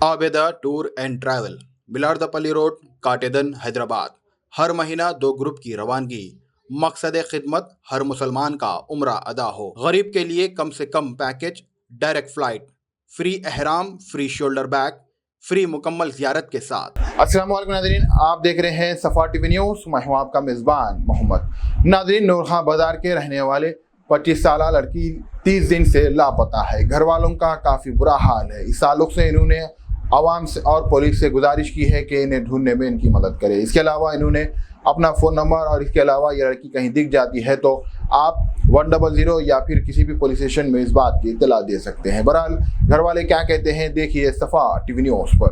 Abeda tour and travel, Bilardpalli road, Katedan, Hyderabad. हर महीना 2 group की रवानगी। मकसद खिदमत हर मुसलमान का उम्रा अदा हो। गरीब के लिए कम से कम पैकेज, डायरेक्ट फ्लाइट, फ्री एहराम, फ्री शोल्डर बैग, फ्री मुकम्मल ज़ियारत के साथ। अस्सलाम वालेकुम नाज़रीन, आप देख रहे हैं सफ़ा टीवी न्यूज़। मैं हूं आपका मेज़बान मोहम्मद। नाज़रीन, नूरखां बाजार के रहने वाले 25 साल लड़की 30 दिन से लापता है। घर वालों का काफ़ी बुरा हाल है। इस ताल्लुक से इन्होंने आवाम से और पुलिस से गुजारिश की है कि इन्हें ढूंढने में इनकी मदद करे। इसके अलावा इन्होंने अपना फ़ोन नंबर और इसके अलावा ये लड़की कहीं दिख जाती है तो आप 100 या फिर किसी भी पुलिस स्टेशन में इस बात की इत्तला दे सकते हैं। बहरहाल घर वाले क्या कहते हैं, देखिए सफ़ा टीवी न्यूज़ पर।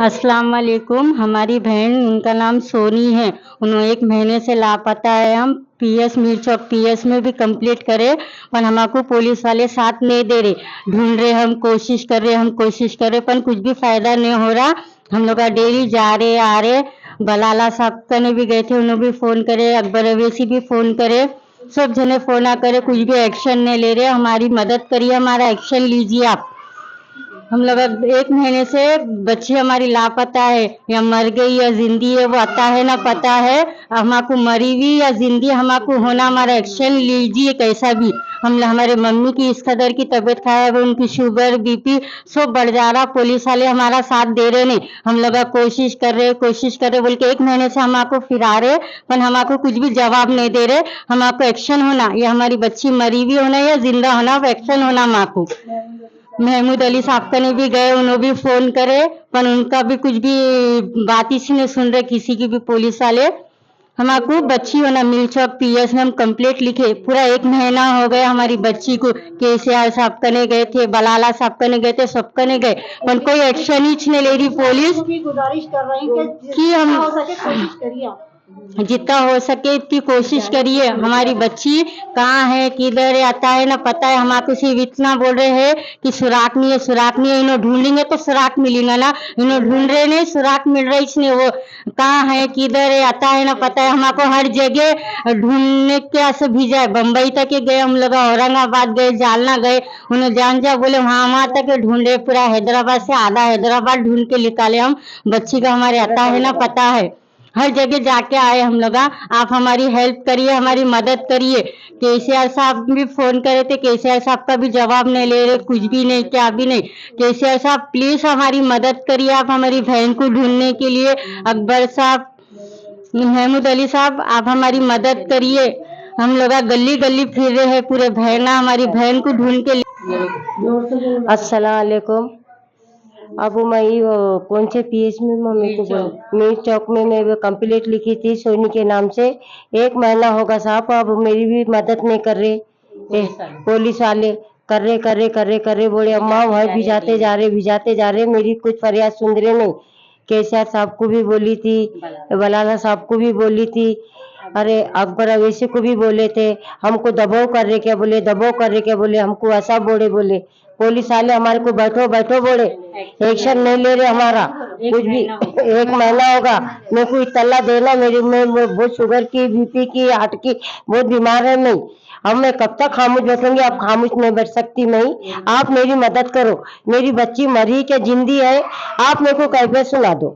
अस्सलाम वालेकुम। हमारी बहन, उनका नाम सोनी है, उन्होंने 1 महीने से लापता है। हम पीएस मीर चौक पीएस में भी कंप्लीट करे पर हमको पुलिस वाले साथ नहीं दे रहे। ढूंढ रहे, हम कोशिश कर रहे पर कुछ भी फायदा नहीं हो रहा। हम लोग डेली जा रहे आ रहे। बलाला साहब कने भी गए थे, उन्होंने भी फ़ोन करे, अकबर अवैसी भी फ़ोन करे, सब जने फ़ोन करे, कुछ भी एक्शन नहीं ले रहे। हमारी मदद करिए, हमारा एक्शन लीजिए आप। हम लोग 1 महीने से बच्ची हमारी लापता है, या मर गई या जिंदी है वो आता है ना पता है। हमको मरी हुई या जिंदी हमको होना, हमारा एक्शन लीजिए कैसा भी। हमारे मम्मी की इस कदर की तबीयत खराब है, उनकी शुगर बीपी सब बढ़ जा रहा। पुलिस वाले हमारा साथ दे रहे नहीं। हम लोग कोशिश कर रहे बोल के 1 महीने से हमको फिरा रहे पर हमको कुछ भी जवाब नहीं दे रहे। हमको एक्शन होना, या हमारी बच्ची मरी हुई होना या जिंदा होना, एक्शन होना हमको। महमूद अली साहब कने भी गए, उन्होंने भी फ़ोन करे पर उनका भी कुछ भी बात इसी नहीं सुन रहे किसी की भी पुलिस वाले। हमको बच्ची होना मिल चौक पीएस में हम कंप्लेंट लिखे, पूरा 1 महीना हो गया हमारी बच्ची को। केसीआर साहब कने गए थे, बलाला साहब कने गए थे, सब कने गए पर कोई एक्शन ही नहीं ले रही पुलिस। गुजारिश कर रही कि हम कोशिश करिए, जितना हो सके इतनी कोशिश करिए। हमारी बच्ची कहाँ है, किधर है, आता है ना पता है। हमको सिर्फ इतना बोल रहे हैं कि सुराग नहीं है, इन्हों ढूंढेंगे तो सुराग मिलेगा ना। इन्हों ढूंढ रहे नहीं, सुराग मिल रहा इसलिए वो कहाँ है, किधर है, आता है ना पता है। हमको हर जगह ढूंढने के से भेजा है। बम्बई तक गए हम लोग, औरंगाबाद गए, जालना गए, उन्हें जान जा बोले वहाँ तक ढूंढे। पूरा हैदराबाद से आधा हैदराबाद ढूंढ के निकाले हम बच्ची का। हमारे आता है ना पता है, हर जगह जाके आए हम लोग। आप हमारी हेल्प करिए, हमारी मदद करिए। केसीआर साहब भी फ़ोन करे थे, केसीआर साहब का भी जवाब नहीं ले रहे, कुछ भी नहीं, क्या भी नहीं। केसीआर साहब प्लीज़ हमारी मदद करिए आप हमारी बहन को ढूंढने के लिए। अकबर साहब, महमूद अली साहब, आप हमारी मदद करिए। हम लोग गली गली फिर रहे हैं, पूरे बहना हमारी बहन को ढूंढ के लिए। अस्सलाम वालेकुम। अब मैं कौन से पीएस में मम्मी को बोल, मीर चौक में मैं कंप्लेंट लिखी थी सोनी के नाम से। 1 महीना होगा साहब, अब मेरी भी मदद नहीं कर रहे पुलिस वाले। कर रहे बोले अम्मा वहाँ भिजाते जा रहे, मेरी कुछ फरियाद सुन रहे नहीं। केसीआर साहब को भी बोली थी, बलाला साहब को भी बोली थी, अरे अकबर अवैसी को भी बोले थे। हमको दबाव कर रहे क्या बोले, हमको ऐसा बोले पुलिस वाले हमारे को बैठो बोले, एक्शन नहीं ले रहे हमारा कुछ भी। 1 महीना होगा, मेरे को इत्तला देना। मेरी मैं बहुत शुगर की, बीपी की, हार्ट की बहुत बीमार है मैं। अब मैं कब तक खामोश बैठूंगी? अब खामोश नहीं बैठ सकती मैं। आप मेरी मदद करो, मेरी बच्ची मरी क्या जिंदी है, आप मेरे को कैसे सुना दो।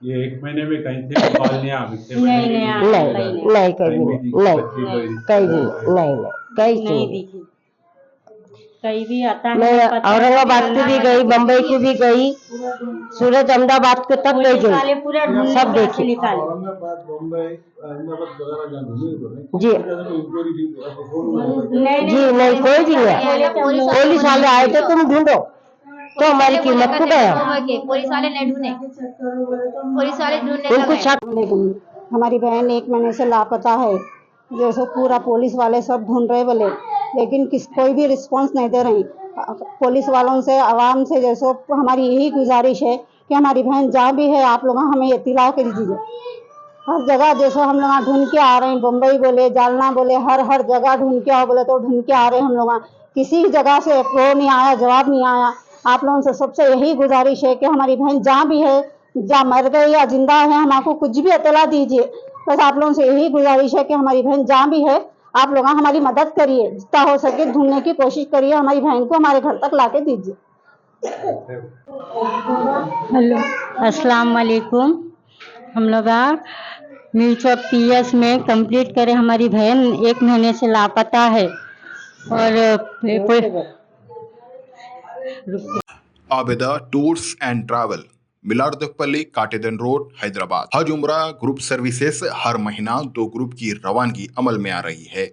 ये 1 महीने में कहीं से कॉल नहीं आया? कहीं भी आता है। मैं औरंगाबाद को भी गई, बम्बई को भी गई, सूरत अहमदाबाद को तक गई, सब देखी जी। नहीं कोई भी नहीं। पुलिस वाले आए थे, तुम ढूंढो तो हमारी कीमत को गया। पुलिस वाले नहीं ढूंढे, पुलिस वाले ढूंढने उनको शक। हमारी बहन 1 महीने से लापता है, जैसे पूरा पुलिस वाले सब ढूंढ रहे बोले, लेकिन कोई भी रिस्पांस नहीं दे रही। पुलिस वालों से, आवाम से जैसे हमारी यही गुजारिश है कि हमारी बहन जहाँ भी है आप लोग हमें इत्तला कर दीजिए। हर जगह जैसे हम लोग ढूंढ के आ रहे हैं, बम्बई बोले, जालना बोले, हर जगह ढूंढ के आओ बोले तो ढूंढ के आ रहे हैं हम लोग। किसी जगह से वो नहीं आया, जवाब नहीं आया। आप लोगों से सबसे यही गुजारिश है कि हमारी बहन जहाँ भी है, जहाँ मर गई या जिंदा है, हमको कुछ भी इत्तला दीजिए। बस आप लोगों से यही गुजारिश है कि हमारी बहन जहाँ भी है आप लोग हमारी मदद करिए, जितना हो सके ढूंढने की कोशिश करिए, हमारी बहन को हमारे घर तक लाके दीजिए। हेलो, अस्सलाम वालेकुम। हम लोग मिल चौक पीएस में कंप्लीट करे, हमारी बहन 1 महीने से लापता है। और Abida tours and travel, Milardpalli, Katedan road, Hyderabad. हज उम्रा ग्रुप सर्विसेज हर महीना 2 ग्रुप की रवानगी अमल में आ रही है।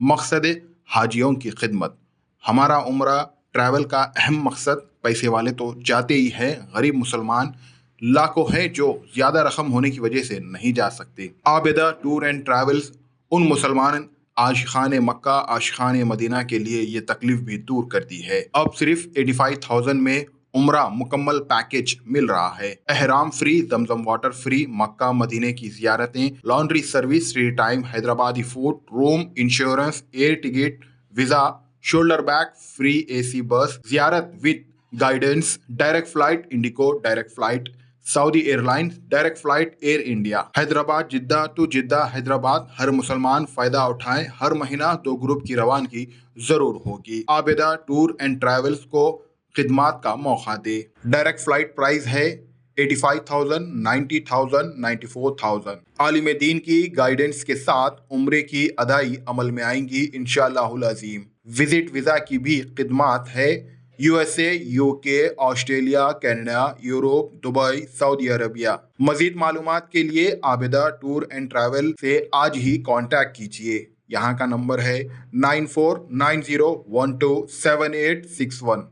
मकसद हाजियों की खिदमत। हमारा उम्रा ट्रैवल का अहम मकसद, पैसे वाले तो जाते ही हैं, गरीब मुसलमान लाखों हैं जो ज्यादा रकम होने की वजह से नहीं जा सकते। आबिदा टूर एंड ट्रैवल्स उन मुसलमान आशिकान मक्का, आशिकान मदीना के लिए ये तकलीफ भी दूर करती है। अब सिर्फ 85,000 में उम्रा मुकम्मल पैकेज मिल रहा है। एहराम free, Zamzam water free, Mecca मदीने की जियारतें, laundry service, free time, Hyderabadi food, room, insurance, air ticket, visa, shoulder bag, free AC bus, जियारत with guidance, direct flight IndiGo, direct flight Saudi Airlines, direct flight Air India, Hyderabad Jeddah to Jeddah Hyderabad. हर मुसलमान फायदा उठाएं। हर महीना 2 group की रवानगी जरूर होगी। आबिदा टूर एंड ट्रैवल्स को खिदमात का मौका दे। डायरेक्ट फ्लाइट प्राइस है 85,000, 90,000, 94,000। आलिम दीन की गाइडेंस के साथ उम्रे की अदाई अमल में आएंगी इंशाअल्लाहुल अज़ीम। विजिट वीज़ा की भी खिदमात है। USA, UK, Australia, Canada, Europe, Dubai, Saudi Arabia. मजीद मालूमात के लिए आबिदा टूर एंड ट्रैवल से आज ही कांटेक्ट कीजिए। यहाँ का नंबर है 9490127861,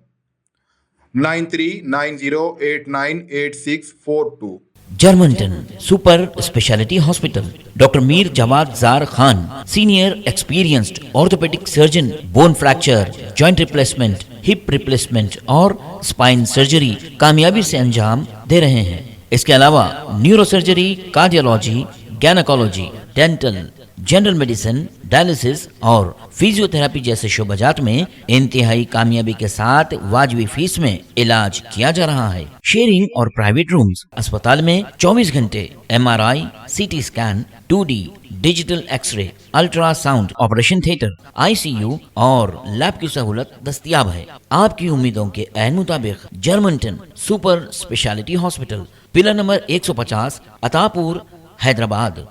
9390898642। Germanton super speciality hospital, doctor Mir Jawad Jar Khan, senior experienced orthopaedic surgeon, bone fracture, joint replacement, hip replacement और स्पाइन सर्जरी कामयाबी से अंजाम दे रहे हैं। इसके अलावा neuro surgery, cardiology, gynaecology, dental, general medicine, dialysis और फिजियोथेरेपी जैसे शोबाजात में इंतहाई कामयाबी के साथ वाजबी फीस में इलाज किया जा रहा है। शेयरिंग और प्राइवेट रूम्स। अस्पताल में 24 घंटे MRI, CT scan, 2D digital x-ray, ultrasound, operation theatre, ICU और लैब की सहूलत दस्तयाब है। आपकी उम्मीदों के ऐन मुताबिक Germanten super speciality hospital, pillar number 150, Attapur, Hyderabad.